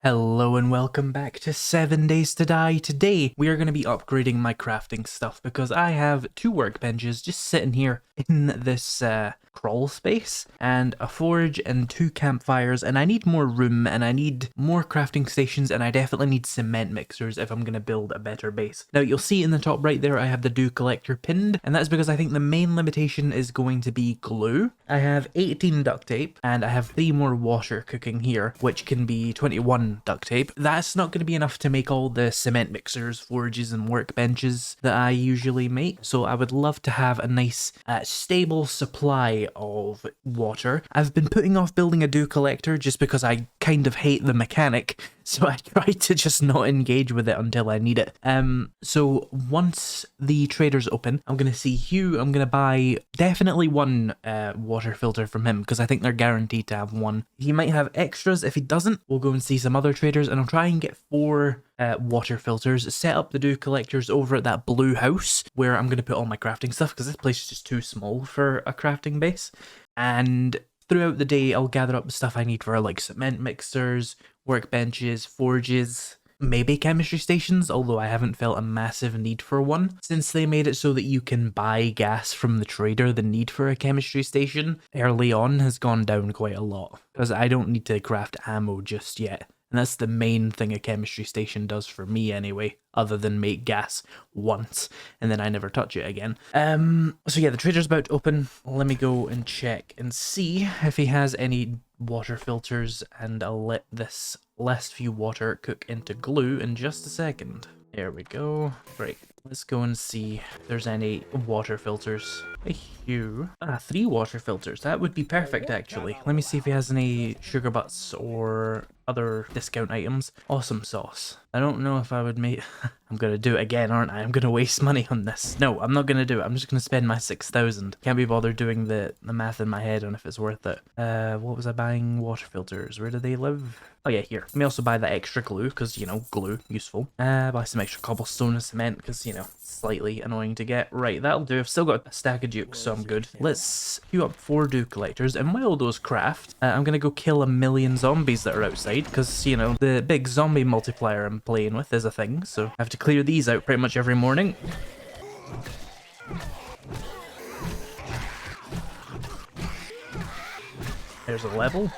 Hello and welcome back to 7 Days to Die. Today we are going to be upgrading my crafting stuff because I have two workbenches just sitting here in this crawl space and a forge and two campfires, and I need more room and I need more crafting stations, and I definitely need cement mixers if I'm going to build a better base. Now you'll see in the top right there I have the dew collector pinned, and that's because I think the main limitation is going to be glue. I have 18 duct tape and I have 3 more water cooking here, which can be 21 duct tape. That's not going to be enough to make all the cement mixers, forges and workbenches that I usually make, so I would love to have a nice stable supply of water. I've been putting off building a dew collector just because I kind of hate the mechanic, so I try to just not engage with it until I need it. So once the traders open, I'm going to see Hugh. I'm going to buy definitely one water filter from him because I think they're guaranteed to have one. He might have extras. If he doesn't, we'll go and see some other traders, and I'll try and get 4 water filters, set up the dew collectors over at that blue house where I'm going to put all my crafting stuff because this place is just too small for a crafting base. And throughout the day, I'll gather up the stuff I need for like cement mixers, workbenches, forges, maybe chemistry stations, although I haven't felt a massive need for one. Since they made it so that you can buy gas from the trader, the need for a chemistry station early on has gone down quite a lot, because I don't need to craft ammo just yet. And that's the main thing a chemistry station does for me anyway, other than make gas once, and then I never touch it again. So yeah, the trader's about to open. Let me go and check and see if he has any water filters, and I'll let this last few water cook into glue in just a second. There we go. Right, let's go and see if there's any water filters. Hey, Hugh. 3 water filters. That would be perfect, actually. Let me see if he has any sugar butts or other discount items. Awesome sauce. I don't know if I would make... I'm gonna do it again, aren't I? I'm gonna waste money on this. No, I'm not gonna do it. I'm just gonna spend my 6,000. Can't be bothered doing the math in my head on if it's worth it. What was I buying? Water filters. Where do they live? Oh yeah, here. Let me also buy that extra glue, because, you know, glue, useful. Buy some extra cobblestone and cement, because, you know, slightly annoying to get. Right, that'll do. I've still got a stack of dukes, so I'm good. Let's queue up 4 dew collectors, and while those craft, I'm gonna go kill 1,000,000 zombies that are outside, because, you know, the big zombie multiplier I'm playing with is a thing, so I have to clear these out pretty much every morning. There's a level.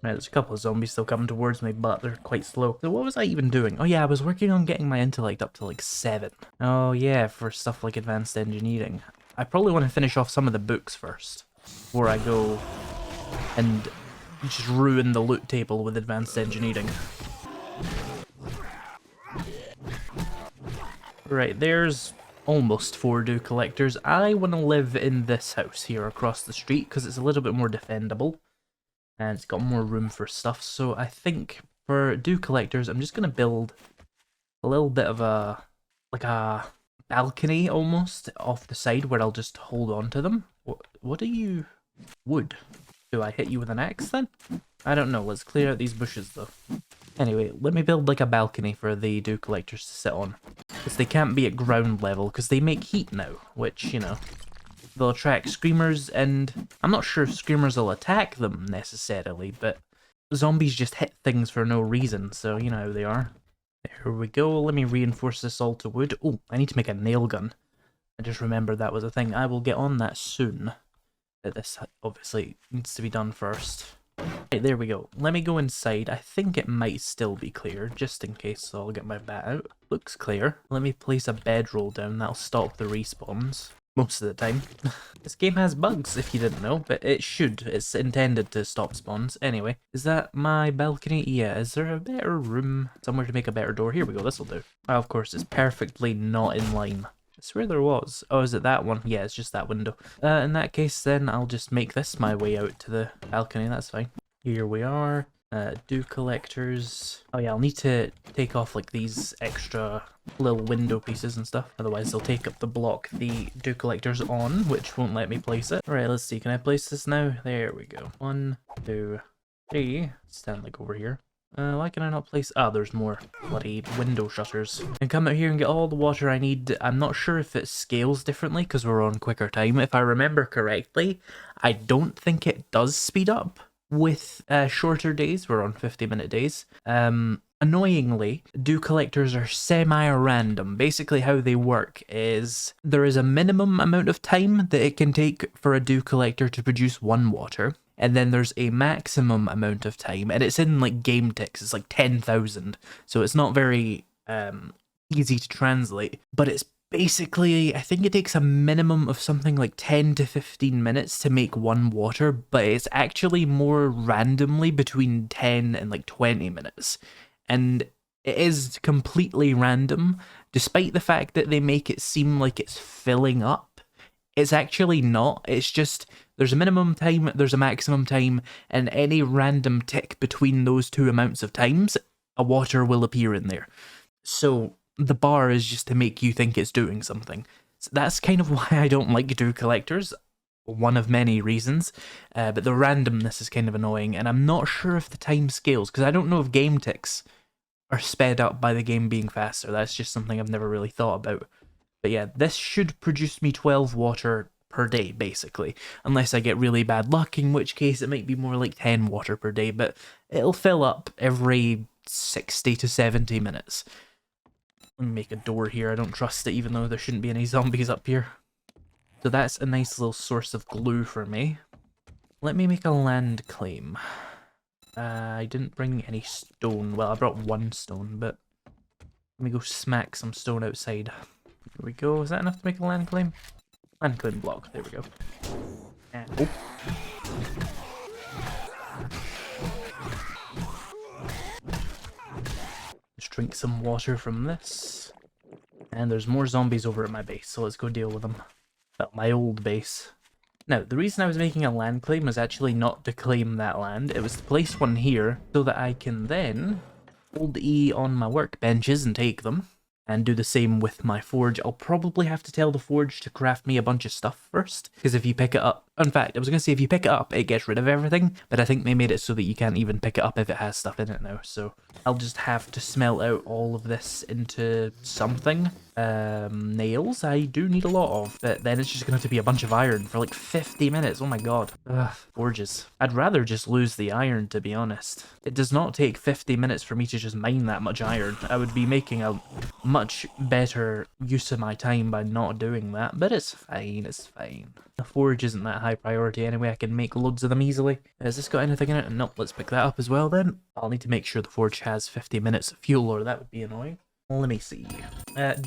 Right, there's a couple of zombies still coming towards me, but they're quite slow. So what was I even doing? Oh yeah, I was working on getting my intellect up to like 7. Oh yeah, for stuff like advanced engineering. I probably want to finish off some of the books first before I go and just ruin the loot table with advanced engineering. Right, there's almost 4 dew collectors. I want to live in this house here across the street because it's a little bit more defendable and it's got more room for stuff. So I think for dew collectors, I'm just going to build a little bit of a, like a balcony almost off the side where I'll just hold on to them. What are you? Wood. Do I hit you with an axe then? I don't know. Let's clear out these bushes though. Anyway, let me build like a balcony for the dew collectors to sit on. Because they can't be at ground level because they make heat now, which, you know, they'll attract screamers, and I'm not sure if screamers will attack them necessarily, but zombies just hit things for no reason, so you know how they are. There we go. Let me reinforce this all to wood. Oh, I need to make a nail gun. I just remembered that was a thing. I will get on that soon. But this obviously needs to be done first. Right, there we go. Let me go inside. I think it might still be clear, just in case, so I'll get my bat out. Looks clear. Let me place a bedroll down. That'll stop the respawns. Most of the time. This game has bugs, if you didn't know, but it should. It's intended to stop spawns. Anyway, is that my balcony? Yeah, is there a better room? Somewhere to make a better door? Here we go, this'll do. Oh, of course, it's perfectly not in line. I swear there was. Oh, is it that one? Yeah, it's just that window. In that case, then, I'll just make this my way out to the balcony. That's fine. Here we are. Dew collectors. Oh yeah, I'll need to take off like these extra little window pieces and stuff. Otherwise, they'll take up the block the dew collector's on, which won't let me place it. Right, let's see. Can I place this now? There we go. 1, 2, 3. Stand like over here. Why can I not place... Ah, there's more bloody window shutters. And come out here and get all the water I need. I'm not sure if it scales differently because we're on quicker time. If I remember correctly, I don't think it does speed up. with shorter days. We're on 50-minute days. Annoyingly, dew collectors are semi-random. Basically how they work is there is a minimum amount of time that it can take for a dew collector to produce 1 water, and then there's a maximum amount of time, and it's in like game ticks, it's like 10,000, so it's not very easy to translate, but it's basically, I think it takes a minimum of something like 10 to 15 minutes to make 1 water, but it's actually more randomly between 10 and like 20 minutes. And it is completely random, despite the fact that they make it seem like it's filling up. It's actually not. It's just, there's a minimum time, there's a maximum time, and any random tick between those two amounts of times, a water will appear in there. So the bar is just to make you think it's doing something. So that's kind of why I don't like dew collectors. One of many reasons, but the randomness is kind of annoying, and I'm not sure if the time scales, because I don't know if game ticks are sped up by the game being faster. That's just something I've never really thought about. But yeah, this should produce me 12 water per day, basically, unless I get really bad luck, in which case it might be more like 10 water per day, but it'll fill up every 60 to 70 minutes. Let me make a door here. I don't trust it, even though there shouldn't be any zombies up here. So that's a nice little source of glue for me. Let me make a land claim. I didn't bring any stone. Well, I brought 1 stone, but let me go smack some stone outside. Here we go. Is that enough to make a land claim? Land claim block. There we go. And, oh. Just drink some water from this. And there's more zombies over at my base, so let's go deal with them. Well, my old base. Now, the reason I was making a land claim was actually not to claim that land. It was to place one here so that I can then hold E on my workbenches and take them. And do the same with my forge. I'll probably have to tell the forge to craft me a bunch of stuff first, because if you pick it up... In fact, I was going to say if you pick it up, it gets rid of everything, but I think they made it so that you can't even pick it up if it has stuff in it now, so I'll just have to smelt out all of this into something. Nails, I do need a lot of, but then it's just going to have to be a bunch of iron for like 50 minutes, oh my god. Ugh, forges. I'd rather just lose the iron, to be honest. It does not take 50 minutes for me to just mine that much iron. I would be making a much better use of my time by not doing that, but it's fine, it's fine. The forge isn't that high priority anyway, I can make loads of them easily. Has this got anything in it? Nope, let's pick that up as well then. I'll need to make sure the forge has 50 minutes of fuel, or that would be annoying. Let me see.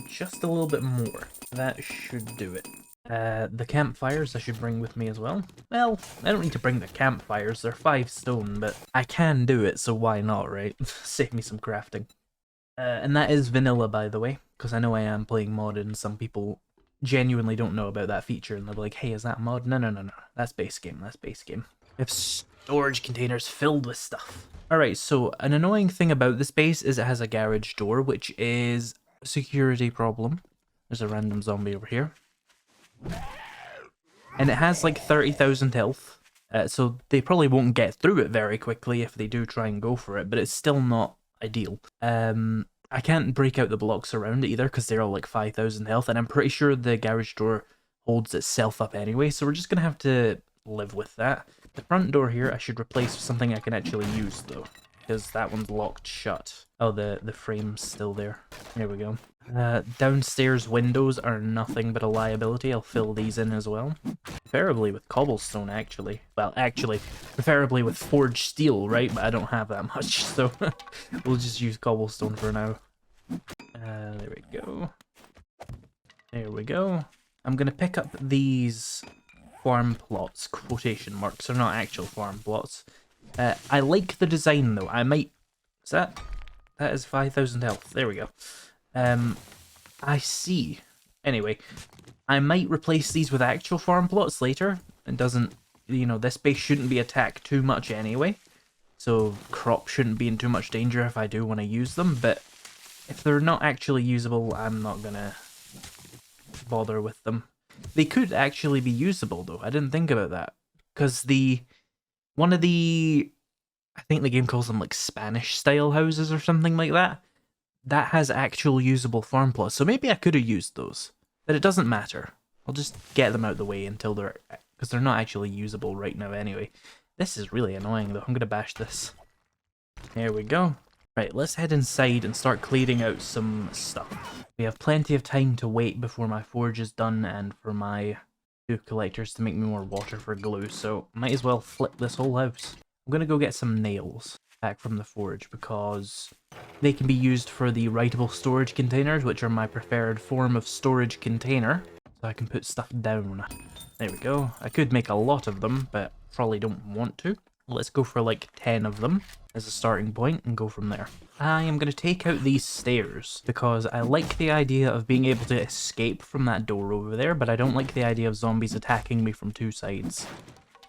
Just a little bit more. That should do it. The campfires I should bring with me as well. Well, I don't need to bring the campfires, they're 5 stone, but I can do it, so why not, right? Save me some crafting. And that is vanilla, by the way, because I know I am playing modded, and some people genuinely don't know about that feature, and they'll be like, hey, is that mod? No, that's base game, that's base game. We have storage containers filled with stuff. Alright, so an annoying thing about this base is it has a garage door, which is a security problem. There's a random zombie over here. And it has like 30,000 health, so they probably won't get through it very quickly if they do try and go for it, but it's still not ideal. I can't break out the blocks around it either because they're all like 5,000 health, and I'm pretty sure the garage door holds itself up anyway, so we're just gonna have to live with that. The front door here I should replace with something I can actually use though, because that one's locked shut. Oh, the frame's still there. There we go. Downstairs windows are nothing but a liability. I'll fill these in as well. Preferably with cobblestone, actually. Well, actually, preferably with forged steel, right? But I don't have that much, so we'll just use cobblestone for now. There we go. There we go. I'm gonna pick up these farm plots, quotation marks. They're not actual farm plots. I like the design, though. I might... Is that... That is 5,000 health. There we go. I see. Anyway, I might replace these with actual farm plots later. It doesn't, you know, this base shouldn't be attacked too much anyway. So crops shouldn't be in too much danger if I do want to use them. But if they're not actually usable, I'm not gonna bother with them. They could actually be usable though. I didn't think about that. Because one of the... I think the game calls them like Spanish style houses or something like that. That has actual usable farm plots, so maybe I could have used those. But it doesn't matter. I'll just get them out of the way until they're... Because they're not actually usable right now anyway. This is really annoying though. I'm gonna bash this. There we go. Right, let's head inside and start clearing out some stuff. We have plenty of time to wait before my forge is done and for my 2 collectors to make me more water for glue, so might as well flip this whole house. I'm gonna go get some nails back from the forge because they can be used for the writable storage containers, which are my preferred form of storage container, so I can put stuff down. There we go. I could make a lot of them, but probably don't want to. Let's go for like 10 of them as a starting point and go from there. I am going to take out these stairs because I like the idea of being able to escape from that door over there, but I don't like the idea of zombies attacking me from 2 sides.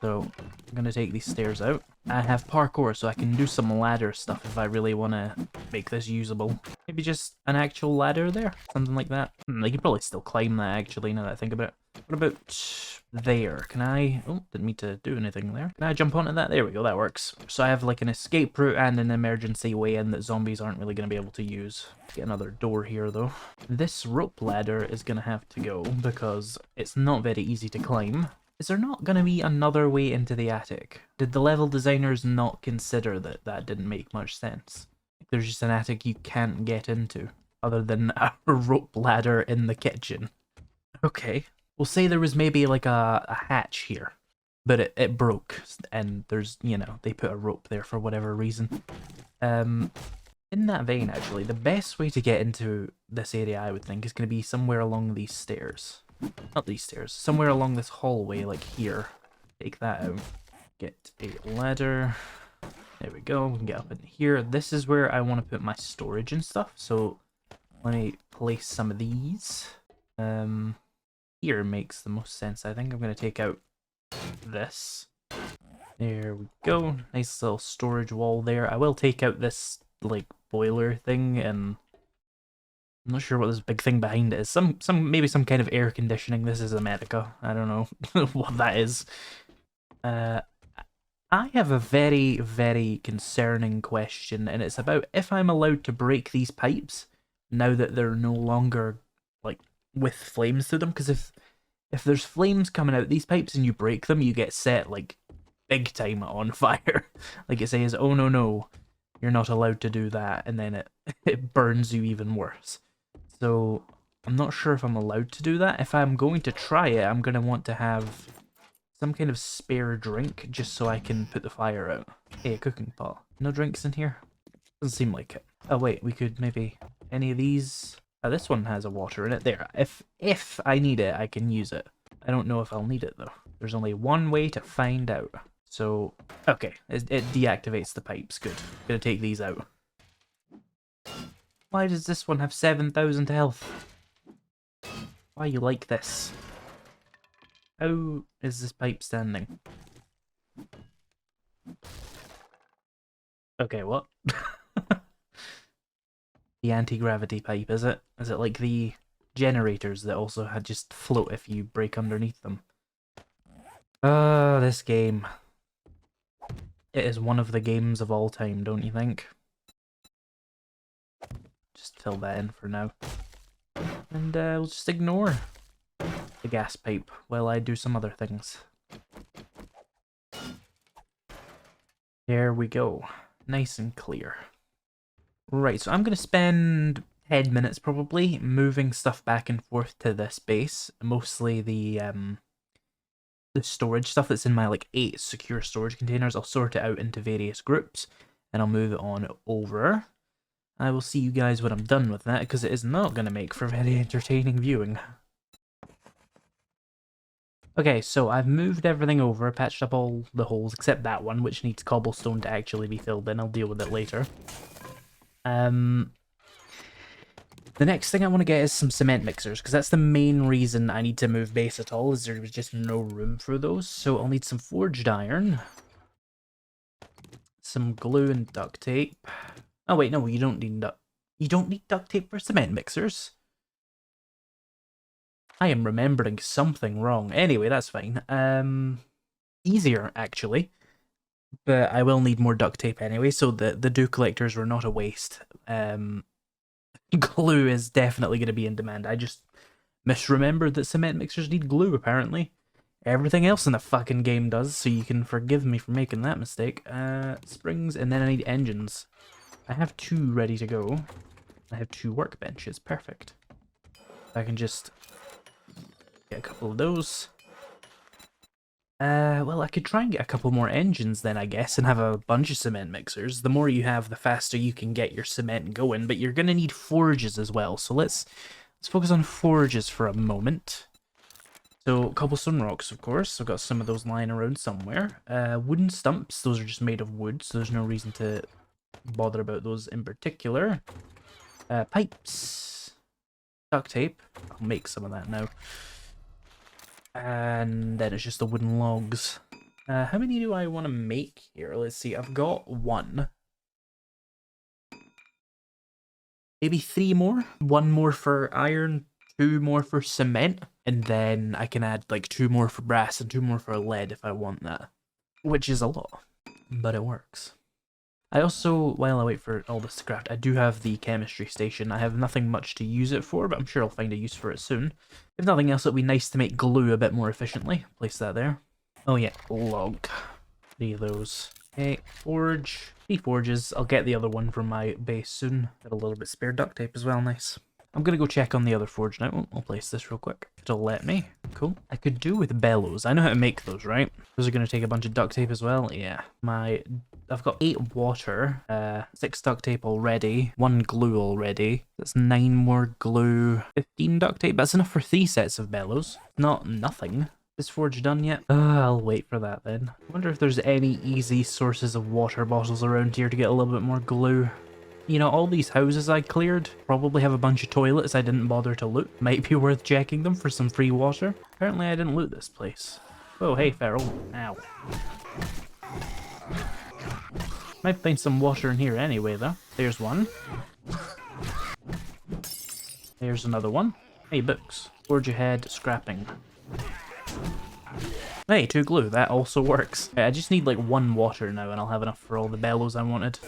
So I'm going to take these stairs out. I have parkour, so I can do some ladder stuff if I really want to make this usable. Maybe just an actual ladder there, something like that. I could probably still climb that actually, now that I think about it. What about there? Can I... Oh, didn't mean to do anything there. Can I jump onto that? There we go, that works. So I have like an escape route and an emergency way in that zombies aren't really going to be able to use. Get another door here though. This rope ladder is going to have to go because it's not very easy to climb. Is there not going to be another way into the attic? Did the level designers not consider that that didn't make much sense? There's just an attic you can't get into, other than a rope ladder in the kitchen. Okay. We'll say there was maybe like a hatch here, but it broke, and there's, you know, they put a rope there for whatever reason. In that vein, actually, the best way to get into this area, I would think, is going to be somewhere along these stairs. Not these stairs, somewhere along this hallway, like here. Take that out. Get a ladder. There we go, we can get up in here. This is where I want to put my storage and stuff, so let me place some of these. Here makes the most sense, I think. I'm going to take out this. There we go, nice little storage wall there. I will take out this, like, boiler thing, and I'm not sure what this big thing behind it is. Maybe some kind of air conditioning. This is America. I don't know what that is. I have a very, very concerning question, and it's about if I'm allowed to break these pipes now that they're no longer, like, with flames through them. Because if there's flames coming out these pipes and you break them, you get set, like, big time on fire. Like, it says, oh no, you're not allowed to do that, and then it burns you even worse. So I'm not sure if I'm allowed to do that. If I'm going to try it, I'm going to want to have some kind of spare drink just so I can put the fire out. Hey, a cooking pot. No drinks in here? Doesn't seem like it. Oh wait, we could maybe... Any of these? Oh, this one has a water in it. There. If I need it, I can use it. I don't know if I'll need it though. There's only one way to find out. So, okay. It deactivates the pipes. Good. Gonna take these out. Why does this one have 7,000 health? Why you like this? How is this pipe standing? Okay, what? The anti-gravity pipe, is it? Is it like the generators that also had just float if you break underneath them? This game. It is one of the games of all time, don't you think? Just fill that in for now. And we'll just ignore the gas pipe while I do some other things. There we go. Nice and clear. Right, so I'm going to spend 10 minutes probably moving stuff back and forth to this base. Mostly the storage stuff that's in my like 8 secure storage containers. I'll sort it out into various groups and I'll move it on over. I will see you guys when I'm done with that, because it is not going to make for very entertaining viewing. Okay, so I've moved everything over, patched up all the holes, except that one, which needs cobblestone to actually be filled in. I'll deal with it later. The next thing I want to get is some cement mixers, because that's the main reason I need to move base at all, is there was just no room for those. So I'll need some forged iron, some glue and duct tape. Oh wait, no, you don't need duct tape for cement mixers. I am remembering something wrong. Anyway, that's fine. Easier actually, but I will need more duct tape anyway. So the dew collectors were not a waste. Glue is definitely going to be in demand. I just misremembered that cement mixers need glue apparently. everything else in the fucking game does, so you can forgive me for making that mistake. Springs, and then I need engines. I have 2 ready to go. I have 2 workbenches, perfect. I can just get a couple of those. Well, I could try and get a couple more engines then, I guess, and have a bunch of cement mixers. The more you have, the faster you can get your cement going, but you're gonna need forges as well, so let's focus on forges for a moment. So, cobblestone rocks, of course. I've got some of those lying around somewhere. Wooden stumps, those are just made of wood, so there's no reason to bother about those in particular. Pipes. Duct tape. I'll make some of that now. And then it's just the wooden logs. How many do I want to make here? Let's see, I've got 1. Maybe 3 more? 1 more for iron, 2 more for cement, and then I can add like 2 more for brass and 2 more for lead if I want that. Which is a lot, but it works. I also, while I wait for all this to craft, I do have the chemistry station. I have nothing much to use it for, but I'm sure I'll find a use for it soon. If nothing else, it'll be nice to make glue a bit more efficiently. Place that there. Oh yeah, log. 3 of those. Okay, forge. 3 forges. I'll get the other one from my base soon. Got a little bit spare duct tape as well, nice. I'm gonna go check on the other forge now. I'll place this real quick. It'll let me. Cool. I could do with bellows. I know how to make those, right? Those are gonna take a bunch of duct tape as well. Yeah. I've got 8 water, 6 duct tape already, 1 glue already. That's 9 more glue, 15 duct tape. That's enough for 3 sets of bellows. Not nothing. Is forge done yet? I'll wait for that then. I wonder if there's any easy sources of water bottles around here to get a little bit more glue. You know, all these houses I cleared probably have a bunch of toilets I didn't bother to loot. Might be worth checking them for some free water. Apparently I didn't loot this place. Oh, hey, feral. Ow. Might find some water in here anyway, though. There's one. There's another one. Hey, books. Forge ahead, scrapping. Hey, 2 glue. That also works. I just need like 1 water now and I'll have enough for all the bellows I wanted.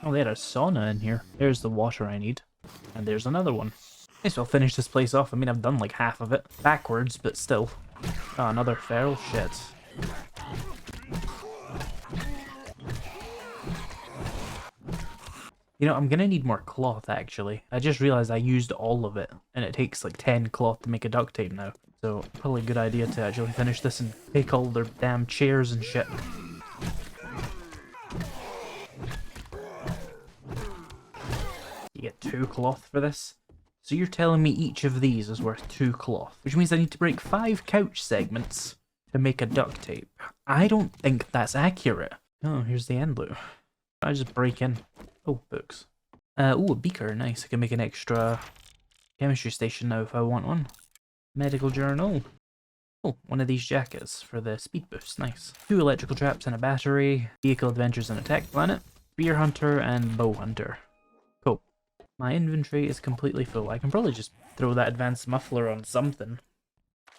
Oh, they had a sauna in here. There's the water I need. And there's another one. Nice, so I'll finish this place off. I mean, I've done like half of it. Backwards, but still. Oh, another feral shit. You know, I'm gonna need more cloth, actually. I just realized I used all of it, and it takes like 10 cloth to make a duct tape now. So, probably a good idea to actually finish this and take all their damn chairs and shit. You get 2 cloth for this? So you're telling me each of these is worth 2 cloth, which means I need to break 5 couch segments to make a duct tape. I don't think that's accurate. Oh, here's the end loop. I just break in. Oh, books. Ooh, a beaker, nice. I can make an extra chemistry station now if I want one. Medical journal. Oh, one of these jackets for the speed boost, nice. 2 electrical traps and a battery. Vehicle adventures and attack planet. Spear hunter and bow hunter. Cool. My inventory is completely full. I can probably just throw that advanced muffler on something.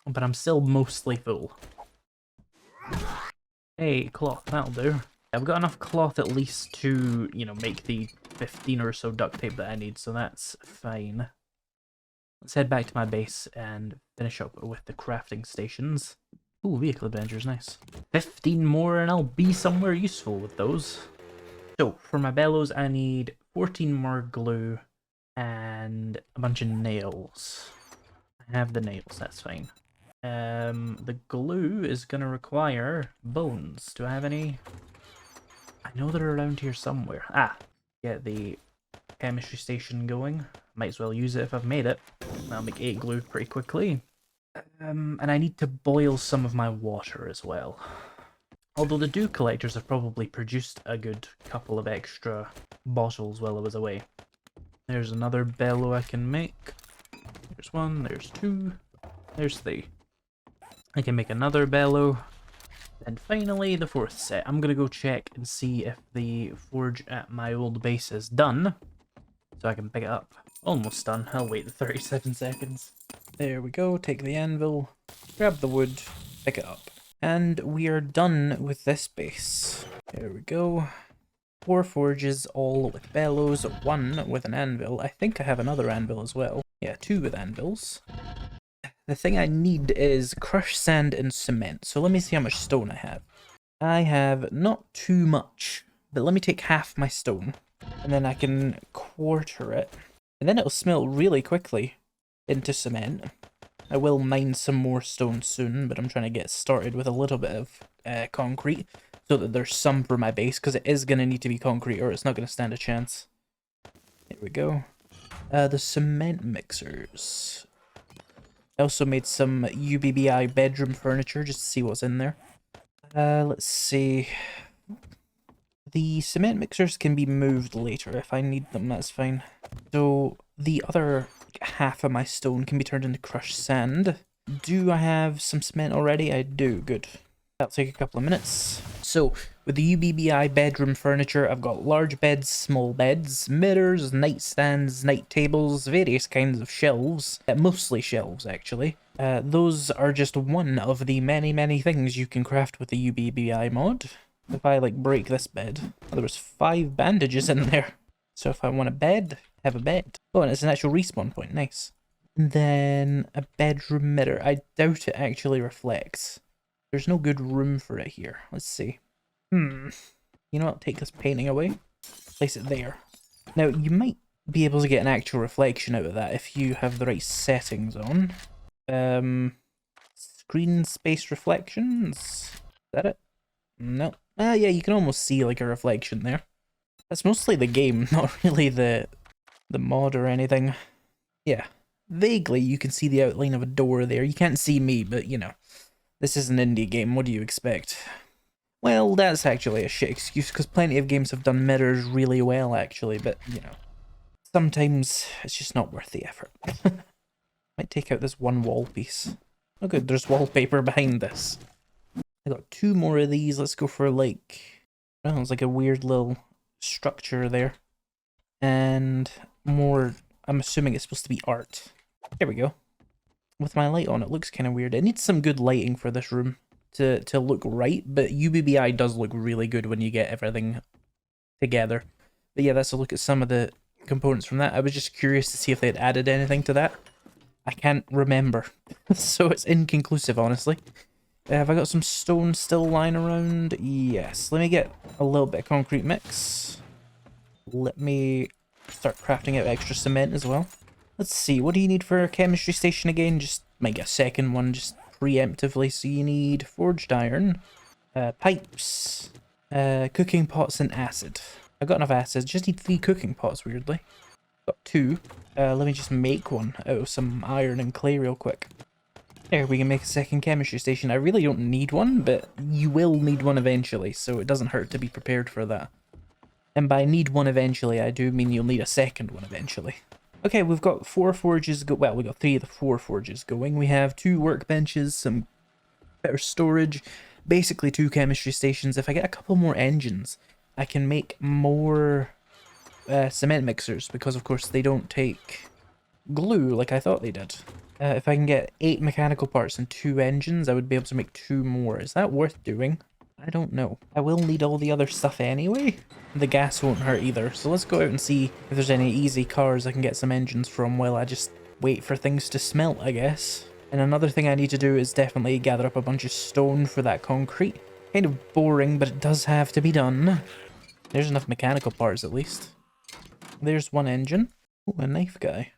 But I'm still mostly full. Hey, cloth, that'll do. I've got enough cloth at least to, you know, make the 15 or so duct tape that I need, so that's fine. Let's head back to my base and finish up with the crafting stations. Ooh, vehicle adventures, nice. 15 more and I'll be somewhere useful with those. So, for my bellows, I need 14 more glue and a bunch of nails. I have the nails, that's fine. The glue is gonna require bones. Do I have any? I know they're around here somewhere. Ah, get the chemistry station going. Might as well use it if I've made it. I'll make 8 glue pretty quickly. And I need to boil some of my water as well. Although the dew collectors have probably produced a good couple of extra bottles while I was away. There's another bellow I can make. There's 1, there's 2, there's 3. I can make another bellow. And finally, the 4th set. I'm gonna go check and see if the forge at my old base is done, so I can pick it up. Almost done. I'll wait the 37 seconds. There we go. Take the anvil, grab the wood, pick it up. And we are done with this base. There we go. 4 forges, all with bellows, 1 with an anvil. I think I have another anvil as well. Yeah, 2 with anvils. The thing I need is crushed sand and cement. So let me see how much stone I have. I have not too much, but let me take half my stone. And then I can quarter it. And then it'll smelt really quickly into cement. I will mine some more stone soon, but I'm trying to get started with a little bit of concrete so that there's some for my base, because it is going to need to be concrete or it's not going to stand a chance. Here we go. The cement mixers. I also made some UBBI bedroom furniture just to see what's in there. Let's see. The cement mixers can be moved later if I need them, that's fine. So the other half of my stone can be turned into crushed sand. Do I have some cement already? I do, good. That'll take a couple of minutes. So with the UBBI bedroom furniture, I've got large beds, small beds, mirrors, nightstands, night tables, various kinds of shelves. Mostly shelves, actually. Those are just one of the many things you can craft with the UBBI mod. If I, like, break this bed, there was 5 bandages in there. So if I want a bed, have a bed. Oh, and it's an actual respawn point, nice. And then a bedroom mirror. I doubt it actually reflects. There's no good room for it here. Let's see. You know what, take this painting away. Place it there. Now, you might be able to get an actual reflection out of that if you have the right settings on. Screen space reflections? Is that it? No. Yeah, you can almost see like a reflection there. That's mostly the game, not really the mod or anything. Yeah, vaguely you can see the outline of a door there. You can't see me, but you know, this is an indie game, what do you expect? Well, that's actually a shit excuse, because plenty of games have done mirrors really well, actually, but, you know, sometimes it's just not worth the effort. Might take out this one wall piece. Oh good, there's wallpaper behind this. I got 2 more of these. Let's go for like, oh, it's like a weird little structure there. And more, I'm assuming it's supposed to be art. There we go. With my light on, it looks kind of weird. It needs some good lighting for this room to look right, but UBBI does look really good when you get everything together. But yeah, that's a look at some of the components from that. I was just curious to see if they'd added anything to that. I can't remember, so it's inconclusive, honestly. Have I got some stone still lying around? Yes. Let me get a little bit of concrete mix. Let me start crafting out extra cement as well. Let's see, what do you need for a chemistry station again? Just might get a second one just preemptively. So you need forged iron, pipes, cooking pots, and acid. I've got enough acid, just need 3 cooking pots, weirdly. Got 2. Let me just make one out of some iron and clay real quick. There, we can make a second chemistry station. I really don't need one, but you will need one eventually, so it doesn't hurt to be prepared for that. And by need one eventually, I do mean you'll need a second one eventually. Okay, we've got 4 forges well, we've got 3 of the 4 forges going. We have 2 workbenches, some better storage, basically 2 chemistry stations. If I get a couple more engines, I can make more cement mixers, because of course they don't take glue like I thought they did. If I can get 8 mechanical parts and 2 engines, I would be able to make 2 more. Is that worth doing? I don't know. I will need all the other stuff anyway. The gas won't hurt either, so let's go out and see if there's any easy cars I can get some engines from while I just wait for things to smelt, I guess. And another thing I need to do is definitely gather up a bunch of stone for that concrete. Kind of boring, but it does have to be done. There's enough mechanical parts at least. There's 1 engine. Oh, a knife guy.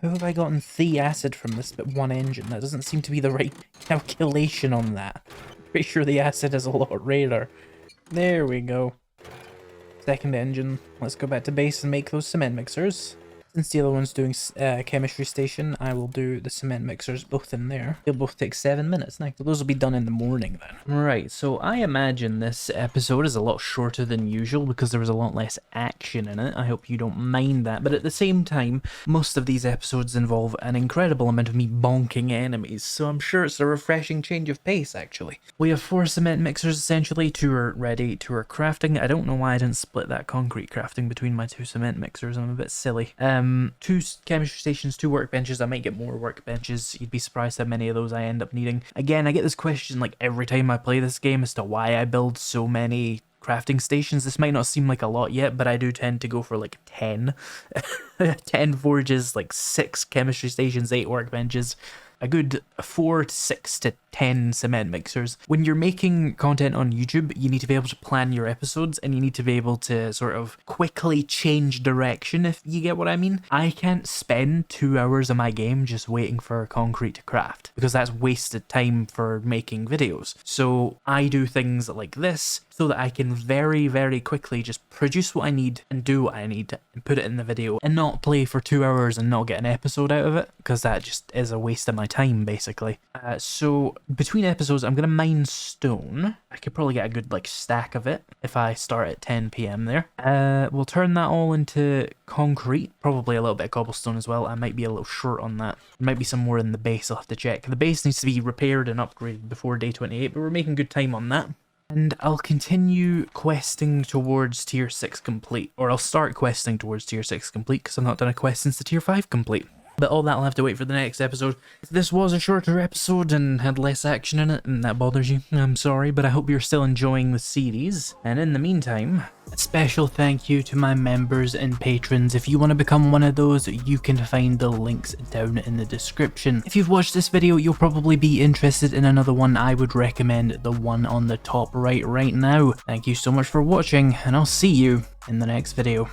How have I gotten 3 acid from this but 1 engine? That doesn't seem to be the right calculation on that. Pretty sure the acid is a lot rarer. There we go. Second engine. Let's go back to base and make those cement mixers. Since the other one's doing chemistry station, I will do the cement mixers both in there. They'll both take 7 minutes now. So those will be done in the morning then. Right, so I imagine this episode is a lot shorter than usual because there was a lot less action in it. I hope you don't mind that. But at the same time, most of these episodes involve an incredible amount of me bonking enemies, so I'm sure it's a refreshing change of pace, actually. We have 4 cement mixers essentially. 2 are ready, 2 are crafting. I don't know why I didn't split that concrete crafting between my 2 cement mixers. I'm a bit silly. 2 chemistry stations, 2 workbenches. I might get more workbenches. You'd be surprised how many of those I end up needing. Again, I get this question like every time I play this game as to why I build so many crafting stations. This might not seem like a lot yet, but I do tend to go for like 10. 10 forges, like 6 chemistry stations, 8 workbenches, a good 4 to 6 to 10 cement mixers. When you're making content on YouTube, you need to be able to plan your episodes, and you need to be able to sort of quickly change direction, if you get what I mean. I can't spend 2 hours of my game just waiting for concrete to craft, because that's wasted time for making videos. So I do things like this so that I can very, very quickly just produce what I need and do what I need and put it in the video, and not play for 2 hours and not get an episode out of it, because that just is a waste of my time, basically. So between episodes, I'm gonna mine stone. I could probably get a good like stack of it if I start at 10 PM there. We'll turn that all into concrete, probably a little bit of cobblestone as well. I might be a little short on that. There might be some more in the base, I'll have to check. The base needs to be repaired and upgraded before day 28, but we're making good time on that. And I'll continue questing towards tier 6 complete, or I'll start questing towards tier 6 complete because I've not done a quest since the tier 5 complete. But all that'll have to wait for the next episode. If this was a shorter episode and had less action in it and that bothers you, I'm sorry, but I hope you're still enjoying the series. And in the meantime, a special thank you to my members and patrons. If you want to become one of those, you can find the links down in the description. If you've watched this video, you'll probably be interested in another one. I would recommend the one on the top right now. Thank you so much for watching, and I'll see you in the next video.